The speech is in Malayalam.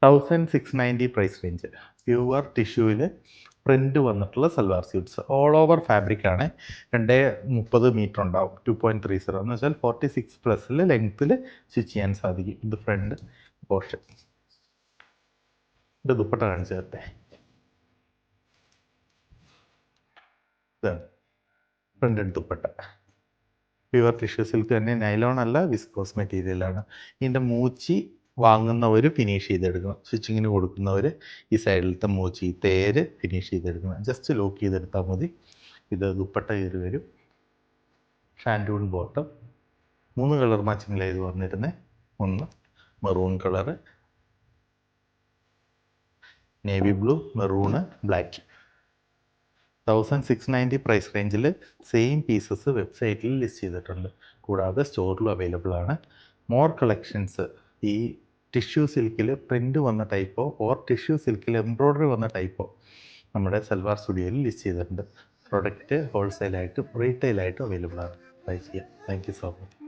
1690 പ്രൈസ് റേഞ്ച്. പ്യുവർ ടിഷ്യൂവിൽ പ്രിൻ്റ് വന്നിട്ടുള്ള salwar suits. All over fabric ആണ്. 230 മീറ്റർ ഉണ്ടാവും. 2.30 എന്ന് വെച്ചാൽ 46+ ലെങ്ത്തിൽ സ്റ്റിച്ച് ചെയ്യാൻ സാധിക്കും. ഇത് ഫ്രണ്ട് പോർഷൻ. ഇത് ദുപ്പട്ട കാണിച്ചു തരട്ടെ. ഇതാണ് printed dupatta. Pure tissue silk തന്നെ, നൈലോൺ അല്ല, വിസ്കോസ് മെറ്റീരിയലാണ്. ഇതിൻ്റെ മൂച്ചി വാങ്ങുന്നവർ ഫിനിഷ് ചെയ്തെടുക്കണം. സ്റ്റിച്ചിങ്ങിന് കൊടുക്കുന്നവർ ഈ സൈഡിലത്തെ മൂച്ചി തേര് ഫിനിഷ് ചെയ്തെടുക്കണം. ജസ്റ്റ് ലോക്ക് ചെയ്തെടുത്താൽ മതി. ഇത് ദുപ്പട്ട കയറി വരും. ഷാൻഡൂൺ ബോട്ടം. 3 കളർ മാച്ചിങ്ങിലാണ് ഇത് വന്നിരുന്നത്. ഒന്ന് maroon colour, navy blue, maroon, black. 1690 price റേഞ്ചിൽ സെയിം പീസസ് വെബ്സൈറ്റിൽ ലിസ്റ്റ് ചെയ്തിട്ടുണ്ട്. കൂടാതെ സ്റ്റോറിലും അവൈലബിൾ ആണ്. മോർ കളക്ഷൻസ് ഈ ടിഷ്യൂ സിൽക്കിൽ പ്രിൻ്റ് വന്ന ടൈപ്പോ ഓർ ടിഷ്യൂ സിൽക്കിൽ എംബ്രോയ്ഡറി വന്ന ടൈപ്പോ നമ്മുടെ സൽവാർ സ്റ്റുഡിയോയിൽ ലിസ്റ്റ് ചെയ്തിട്ടുണ്ട്. പ്രൊഡക്റ്റ് ഹോൾസെയിലായിട്ടും റീറ്റെയിലായിട്ടും അവൈലബിൾ ആണ്. ട്രൈ ചെയ്യാം. Thank you so much.